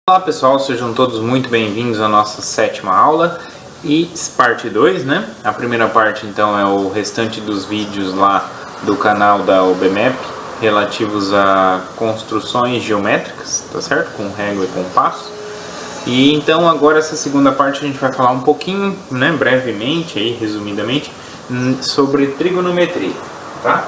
Olá pessoal, sejam todos muito bem-vindos à nossa sétima aula e parte 2, né? A primeira parte então é o restante dos vídeos lá do canal da OBMAP relativos a construções geométricas, tá certo? Com régua e compasso. E então agora essa segunda parte a gente vai falar um pouquinho, né, brevemente, aí, resumidamente, sobre trigonometria, tá?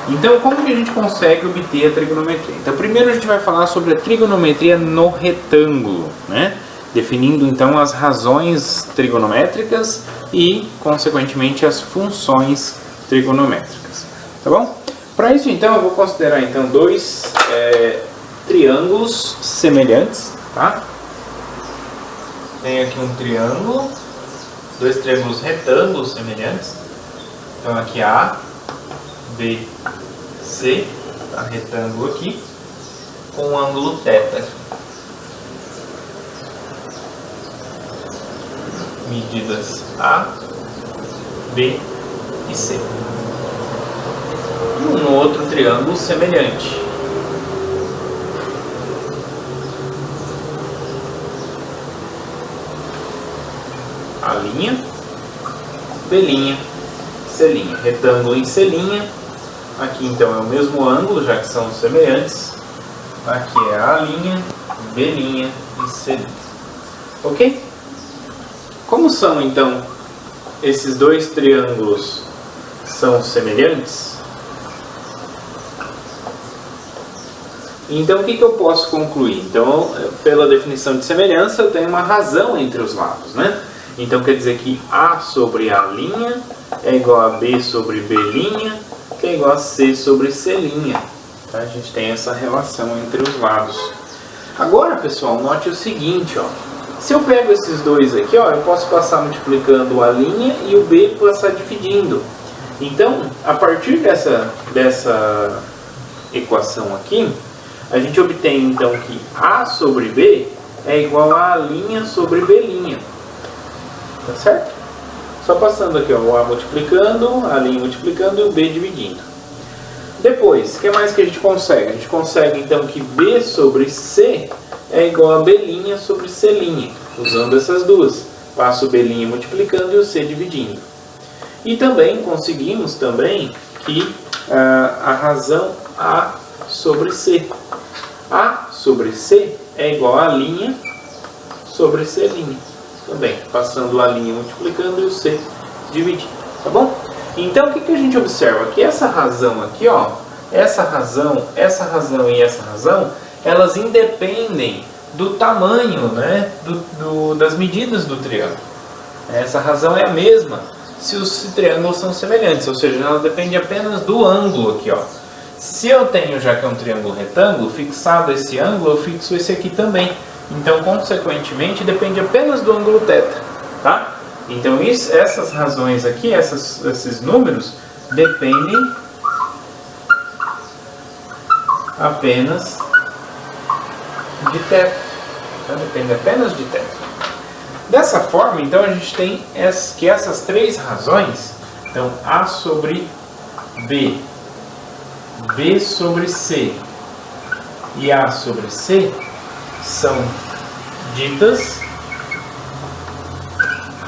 Então, como que a gente consegue obter a trigonometria? Então, primeiro a gente vai falar sobre a trigonometria no retângulo, né? Definindo então as razões trigonométricas e, consequentemente, as funções trigonométricas, tá bom? Para isso, então, eu vou considerar então dois triângulos semelhantes, tá? Tenho aqui um triângulo, dois triângulos retângulos semelhantes. Então, aqui A, B, C, tá? Retângulo aqui, com um ângulo θ. Medidas A, B e C. E um outro triângulo semelhante. A', B', C'. Retângulo em C'. Aqui então é o mesmo ângulo, já que são semelhantes. Aqui é A', B' e C'. Ok? Como são então esses dois triângulos são semelhantes? Então o que eu posso concluir? Então, pela definição de semelhança, eu tenho uma razão entre os lados, né? Então quer dizer que A sobre A' é igual a B sobre B', que é igual a C sobre C'. Tá? A gente tem essa relação entre os lados. Agora, pessoal, note o seguinte, ó. Se eu pego esses dois aqui, ó, eu posso passar multiplicando a' e o B passar dividindo. Então, a partir dessa equação aqui, a gente obtém então que A sobre B é igual a A' sobre B'. Tá certo? Só passando aqui, ó, o A multiplicando, a' multiplicando e o B dividindo. Depois, o que mais que a gente consegue? A gente consegue então que B sobre C é igual a B' sobre C', usando essas duas. Passo o B' multiplicando e o C dividindo. E também conseguimos que a razão A sobre C. A sobre C é igual a A' sobre C'. Também, passando a' multiplicando e o C dividindo, tá bom? Então, o que a gente observa? Que essa razão aqui, ó, essa razão e essa razão, elas independem do tamanho, né, das medidas do triângulo. Essa razão é a mesma se os triângulos são semelhantes, ou seja, ela depende apenas do ângulo aqui, ó. Se eu tenho, já que é um triângulo retângulo, fixado esse ângulo, eu fixo esse aqui também. Então, consequentemente, depende apenas do ângulo θ, tá? Então, essas razões aqui, esses números, dependem apenas de θ. Tá? Depende apenas de θ. Dessa forma, então, a gente tem que essas três razões, então, A sobre B, B sobre C e A sobre C, são ditas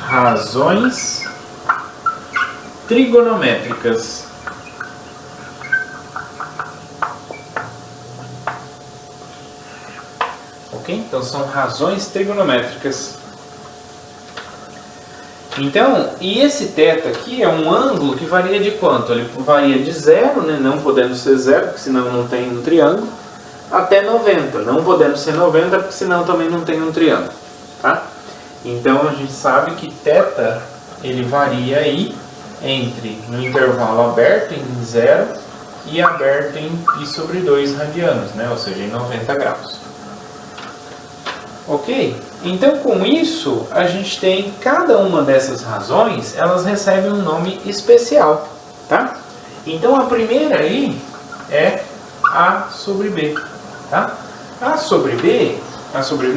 razões trigonométricas. Ok? Então são razões trigonométricas. Então, e esse θ aqui é um ângulo que varia de quanto? Ele varia de 0, né? Não podendo ser 0, porque senão não tem um triângulo, até 90, não podendo ser 90, porque senão também não tem um triângulo, tá? Então a gente sabe que θ, ele varia aí entre, no intervalo aberto em 0 e aberto em π sobre 2 radianos, né? Ou seja, em 90 graus. Ok? Então com isso, a gente tem cada uma dessas razões, elas recebem um nome especial, tá? Então a primeira aí é A sobre B. Tá? A sobre B, A sobre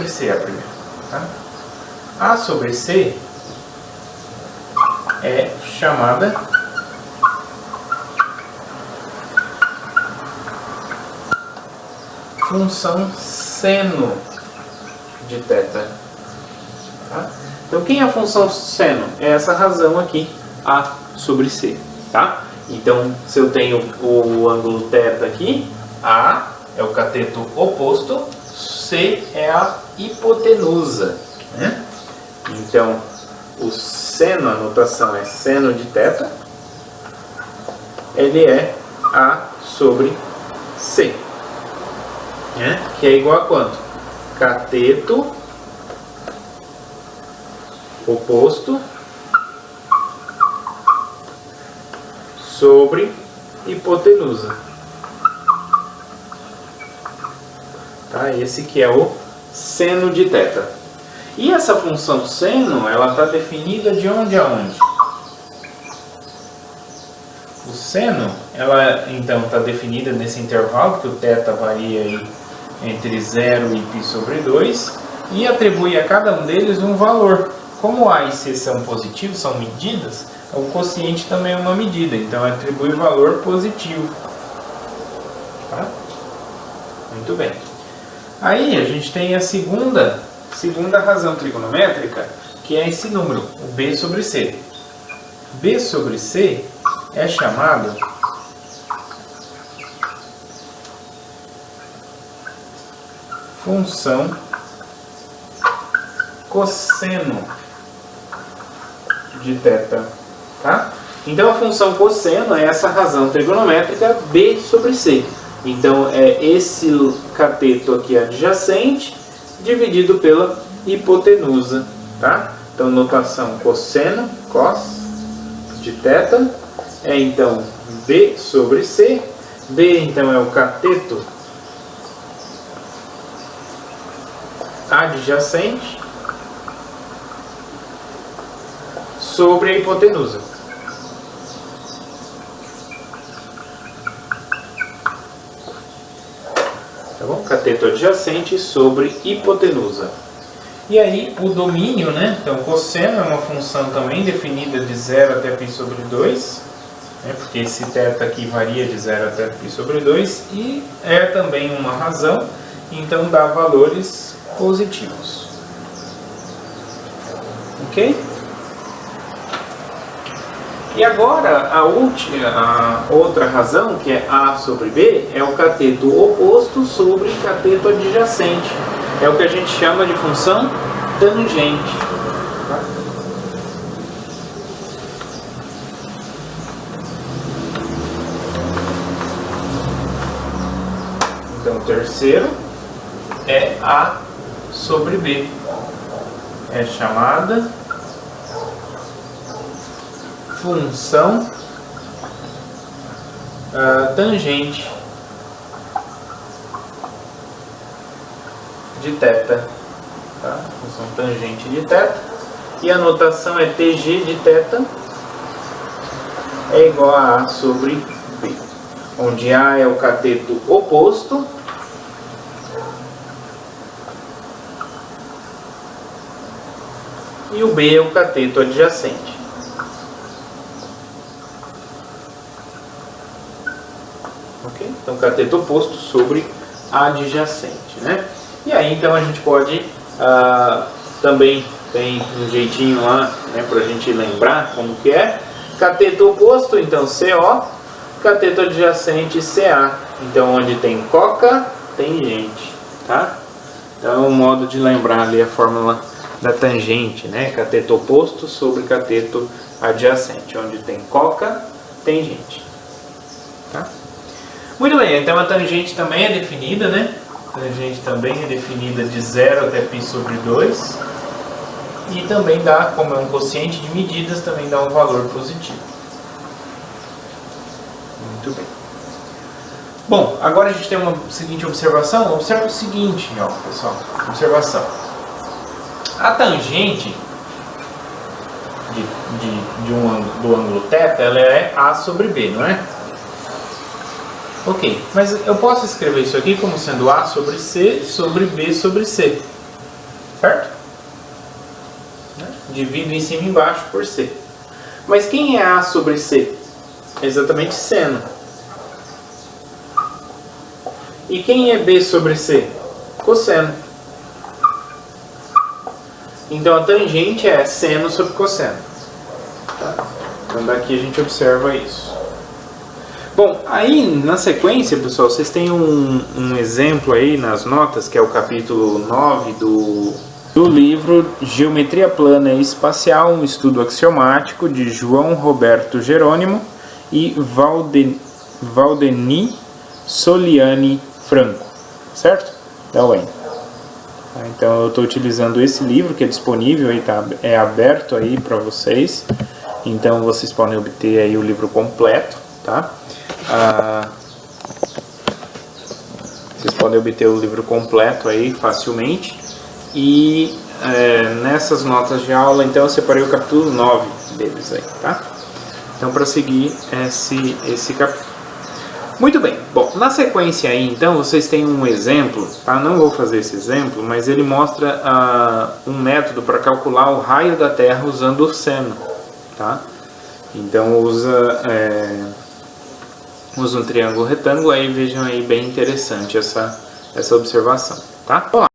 C é a primeira. Tá? A sobre C é chamada função seno de θ. Tá? Então, quem é a função seno? É essa razão aqui, A sobre C. Tá? Então, se eu tenho o ângulo θ aqui, A é o cateto oposto, C é a hipotenusa. Né? Então, o seno, a notação é seno de θ, ele é A sobre C. Né? Que é igual a quanto? Cateto oposto sobre hipotenusa. Tá? Esse que é o seno de θ. E essa função seno, ela está definida de onde a onde? O seno, ela então está definida nesse intervalo, que o θ varia aí entre 0 e π sobre 2, e atribui a cada um deles um valor. Como A e C são positivos, são medidas, o quociente também é uma medida, então atribui valor positivo. Tá? Muito bem. Aí a gente tem a segunda razão trigonométrica, que é esse número, o B sobre C. B sobre C é chamado função cosseno de θ. Tá? Então a função cosseno é essa razão trigonométrica B sobre C. Então é esse cateto aqui adjacente dividido pela hipotenusa. Tá? Então notação cosseno, cos de θ, é então B sobre C. B então é o cateto adjacente sobre a hipotenusa. Tá bom? Cateto adjacente sobre hipotenusa. E aí o domínio, né? Então cosseno é uma função também definida de 0 até π sobre 2, né? Porque esse θ aqui varia de 0 até π sobre 2 e é também uma razão, então dá valores positivos. Ok? E agora a outra razão, que é A sobre B, é o cateto oposto sobre cateto adjacente. É o que a gente chama de função tangente. Tá? Então o terceiro é A sobre B. É chamada função tangente de θ. Tá? Função tangente de θ. E a notação é TG de θ é igual a A sobre B. Onde A é o cateto oposto e o B é o cateto adjacente. Ok? Então, cateto oposto sobre adjacente, né? E aí, então, a gente pode também tem um jeitinho lá, né, para a gente lembrar como que é. Cateto oposto, então CO. Cateto adjacente CA. Então, onde tem coca, tem gente, tá? Então, é um modo de lembrar ali a fórmula da tangente, né? Cateto oposto sobre cateto adjacente. Onde tem coca, tem gente. Tá? Muito bem, então a tangente também é definida, né? A tangente também é definida de 0 até π sobre 2. E também dá, como é um quociente de medidas, também dá um valor positivo. Muito bem. Bom, agora a gente tem uma seguinte observação. Observa o seguinte, ó, pessoal. Observação. A tangente do ângulo θ, ela é A sobre B, não é? Ok, mas eu posso escrever isso aqui como sendo A sobre C sobre B sobre C. Certo? Divido em cima e embaixo por C. Mas quem é A sobre C? É exatamente seno. E quem é B sobre C? cosseno. Então a tangente é seno sobre cosseno. Tá? Então daqui a gente observa isso. Bom, aí na sequência, pessoal, vocês têm um exemplo aí nas notas, que é o capítulo 9 do livro Geometria Plana e Espacial, um estudo axiomático, de João Roberto Jerônimo e Valdeni Soliani Franco, certo? Da UEM. Então eu estou utilizando esse livro que é disponível, aí é aberto aí para vocês, então vocês podem obter aí o livro completo, tá? Vocês podem obter o livro completo aí facilmente. E nessas notas de aula, então eu separei o capítulo 9 deles aí, tá? Então para seguir esse capítulo. Muito bem, bom, na sequência aí então vocês têm um exemplo, tá? Não vou fazer esse exemplo, mas ele mostra um método para calcular o raio da Terra usando o seno, tá? Então usa um triângulo retângulo, aí vejam aí bem interessante essa observação, tá? Vamos lá.